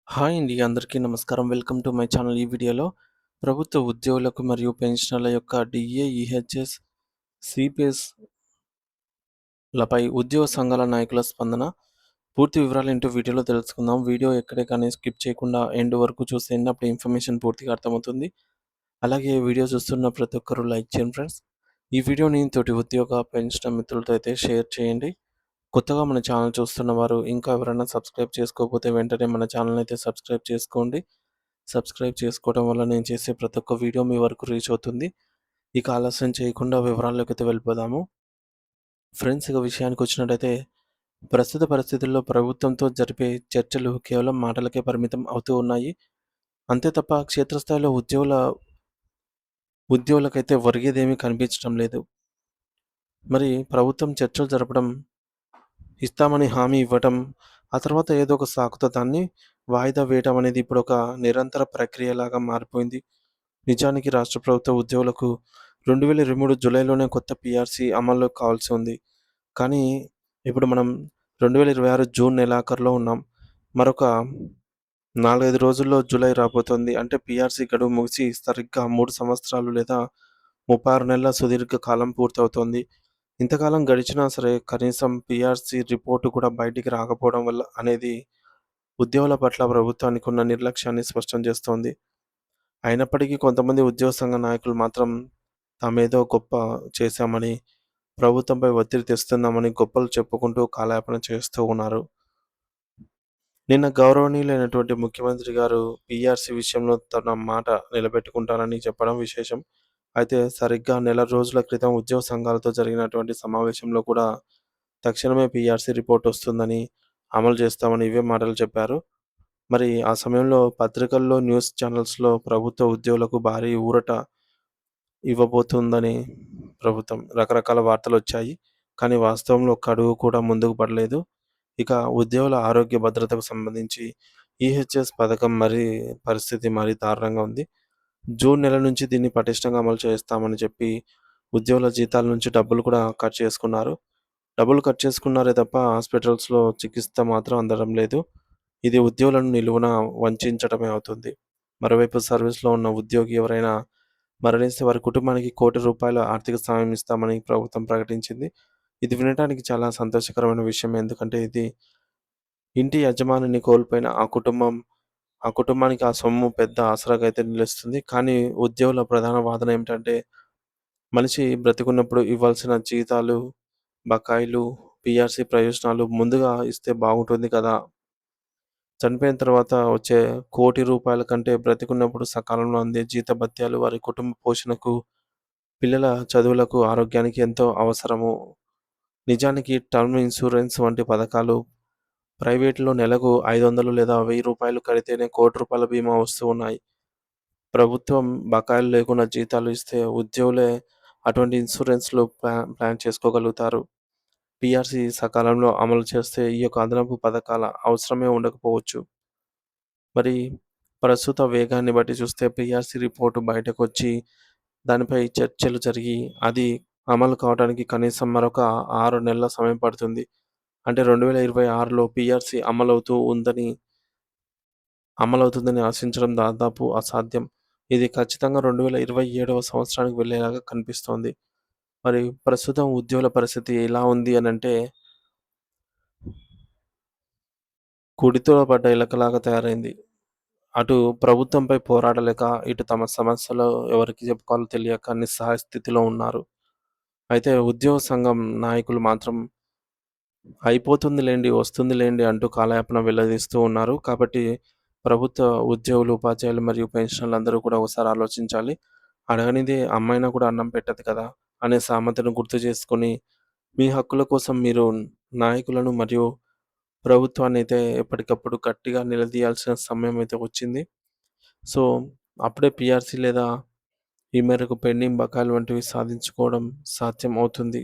Hi అండి. అందరికీ నమస్కారం. Welcome to my channel. ఈ వీడియోలో ప్రభుత్వ ఉద్యోగులకు మరియు పెన్షనర్ల యొక్క డిఏ, ఈహెచ్ఎస్, సిపిఎస్‌లపై ఉద్యోగ సంఘాల నాయకుల స్పందన. పూర్తి వివరాలు ఏంటో వీడియోలో తెలుసుకుందాం. వీడియో ఎక్కడే కానీ స్కిప్ చేయకుండా ఎండ్ వరకు చూసేయండి. అప్పుడు ఇన్ఫర్మేషన్ పూర్తిగా అర్థమవుతుంది. అలాగే వీడియో చూస్తున్న ప్రతి ఒక్కరు లైక్ చేయండి ఫ్రెండ్స్. ఈ వీడియోని తోటి ఉద్యోగ, పెన్షనర్ మిత్రులతో అయితే షేర్ చేయండి. కొత్తగా మన ఛానల్ చూస్తున్న వారు ఇంకా ఎవరైనా సబ్స్క్రైబ్ చేసుకోకపోతే వెంటనే మన ఛానల్‌ని అయితే సబ్స్క్రైబ్ చేసుకోండి. సబ్స్క్రైబ్ చేసుకోవడం వల్ల నేను చేసే ప్రతి ఒక్క వీడియో మీ వరకు రీచ్ అవుతుంది. ఇక ఆలస్యం చేయకుండా వివరాల్లోకైతే వెళ్ళిపోదాము. ఫ్రెండ్స్, ఇక విషయానికొచ్చినట్టయితే ప్రస్తుత పరిస్థితుల్లో ప్రభుత్వంతో జరిపే చర్చలు కేవలం మాటలకే పరిమితం అవుతూ ఉన్నాయి. అంతే తప్ప క్షేత్రస్థాయిలో ఉద్యోగులకైతే ఒరిగేదేమీ కనిపించడం లేదు. మరి ప్రభుత్వం చర్చలు జరపడం, ఇస్తామని హామీ ఇవ్వటం, ఆ తర్వాత ఏదో ఒక సాకుతో దాన్ని వాయిదా వేయటం అనేది ఇప్పుడు ఒక నిరంతర ప్రక్రియలాగా మారిపోయింది. నిజానికి రాష్ట్ర ప్రభుత్వ ఉద్యోగులకు 2023 జూలైలోనే కొత్త పీఆర్సీ అమల్లోకి కావాల్సి ఉంది. కానీ ఇప్పుడు మనం 2026 జూన్ నెలాఖరులో ఉన్నాం. మరొక 4, 5 రోజుల్లో జూలై రాబోతోంది. అంటే పీఆర్సీ గడువు ముగిసి సరిగ్గా 3 సంవత్సరాలు లేదా 36 నెలల సుదీర్ఘ కాలం పూర్తవుతోంది. ఇంతకాలం గడిచినా సరే కనీసం పీఆర్సీ రిపోర్టు కూడా బయటికి రాకపోవడం వల్ల అనేది ఉద్యోగుల పట్ల ప్రభుత్వానికి ఉన్న నిర్లక్ష్యాన్ని స్పష్టం చేస్తోంది. అయినప్పటికీ కొంతమంది ఉద్యోగ సంఘ నాయకులు మాత్రం తామేదో గొప్ప చేశామని, ప్రభుత్వంపై ఒత్తిడి తెస్తున్నామని గొప్పలు చెప్పుకుంటూ కాలయాపన చేస్తూ ఉన్నారు. నిన్న గౌరవనీయులైనటువంటి ముఖ్యమంత్రి గారు పీఆర్సీ విషయంలో తన మాట నిలబెట్టుకుంటానని చెప్పడం విశేషం. అయితే సరిగ్గా నెల రోజుల క్రితం ఉద్యోగ సంఘాలతో జరిగినటువంటి సమావేశంలో కూడా తక్షణమే పీఆర్సీ రిపోర్ట్ వస్తుందని, అమలు చేస్తామని ఇవే మాటలు చెప్పారు. మరి ఆ సమయంలో పత్రికల్లో, న్యూస్ ఛానల్స్‌లో ప్రభుత్వ ఉద్యోగులకు భారీ ఊరట ఇవ్వబోతుందని రకరకాల వార్తలొచ్చాయి. కానీ వాస్తవంలో ఒక్క అడుగు కూడా ముందుకు పడలేదు. ఇక ఉద్యోగుల ఆరోగ్య భద్రతకు సంబంధించి ఈహెచ్ఎస్ పథకం పరిస్థితి మరీ దారుణంగా ఉంది. జూన్ నెల నుంచి దీన్ని పటిష్టంగా అమలు చేస్తామని చెప్పి ఉద్యోగుల జీతాల నుంచి డబ్బులు కూడా కట్ చేసుకున్నారు. డబ్బులు కట్ చేసుకున్నారే తప్ప హాస్పిటల్స్‌లో చికిత్స మాత్రం అందడం లేదు. ఇది ఉద్యోగులను నిలువున వంచించడమే అవుతుంది. మరోవైపు సర్వీస్‌లో ఉన్న ఉద్యోగి ఎవరైనా మరణిస్తే వారి కుటుంబానికి ₹1,00,00,000 ఆర్థిక సాయం ఇస్తామని ప్రభుత్వం ప్రకటించింది. ఇది వినటానికి చాలా సంతోషకరమైన విషయం. ఎందుకంటే ఇది ఇంటి యజమానిని కోల్పోయిన ఆ కుటుంబానికి ఆ సొమ్ము పెద్ద ఆసరాగా అయితే నిలుస్తుంది. కానీ ఉద్యోగుల ప్రధాన వాదన ఏమిటంటే, మనిషి బ్రతికున్నప్పుడు ఇవ్వాల్సిన జీతాలు, బకాయిలు, పీఆర్సీ ప్రయోజనాలు ముందుగా ఇస్తే బాగుంటుంది కదా! చనిపోయిన తర్వాత వచ్చే ₹1,00,00,000 కంటే బ్రతికున్నప్పుడు సకాలంలో అందే జీతభత్యాలు వారి కుటుంబ పోషణకు, పిల్లల చదువులకు, ఆరోగ్యానికి ఎంతో అవసరము. నిజానికి టర్మ్ ఇన్సూరెన్స్ వంటి పథకాలు ప్రైవేట్‌లో నెలకు 500 లేదా ₹1000 కడితేనే ₹1,00,00,000 బీమా వస్తూ ఉన్నాయి. ప్రభుత్వం బకాయిలు లేకుండా జీతాలు ఇస్తే ఉద్యోగులే అటువంటి ఇన్సూరెన్స్‌లు ప్లాన్ చేసుకోగలుగుతారు. పీఆర్సీ సకాలంలో అమలు చేస్తే ఈ యొక్క అదనపు పథకాల అవసరమే ఉండకపోవచ్చు. మరి ప్రస్తుత వేగాన్ని బట్టి చూస్తే పీఆర్సీ రిపోర్టు బయటకొచ్చి దానిపై చర్చలు జరిగి అది అమలు కావడానికి కనీసం మరొక 6 నెలల సమయం పడుతుంది. అంటే 2026లో పీఆర్సీ అమలవుతుందని ఆశించడం దాదాపు అసాధ్యం. ఇది ఖచ్చితంగా 2027వ సంవత్సరానికి వెళ్ళేలాగా కనిపిస్తోంది. మరి ప్రస్తుతం ఉద్యోగుల పరిస్థితి ఎలా ఉంది అనంటే, కుడితో పడ్డ ఎలకలాగా తయారైంది. అటు ప్రభుత్వంపై పోరాడలేక, ఇటు తమ సమస్యలు ఎవరికి చెప్పుకోవాలో తెలియక నిస్సహాయ స్థితిలో ఉన్నారు. అయితే ఉద్యోగ సంఘం నాయకులు మాత్రం అయిపోతుందిలెండి, వస్తుందిలెండి అంటూ కాలయాపన వెల్లదీస్తూ ఉన్నారు. కాబట్టి ప్రభుత్వ ఉద్యోగులు, ఉపాధ్యాయులు మరియు పెన్షనర్లందరూ కూడా ఒకసారి ఆలోచించాలి. అడగనిదే అమ్మైనా కూడా అన్నం పెట్టదు కదా! అనే సామెతను గుర్తు చేసుకొని, మీ హక్కుల కోసం మీరు నాయకులను మరియు ప్రభుత్వాన్నయితే ఎప్పటికప్పుడు గట్టిగా నిలదీయాల్సిన సమయం అయితే వచ్చింది. సో, అప్పుడే పీఆర్సీ లేదా ఈ మేరకు పెండింగ్ బకాయిలు వంటివి సాధించుకోవడం సాధ్యం అవుతుంది.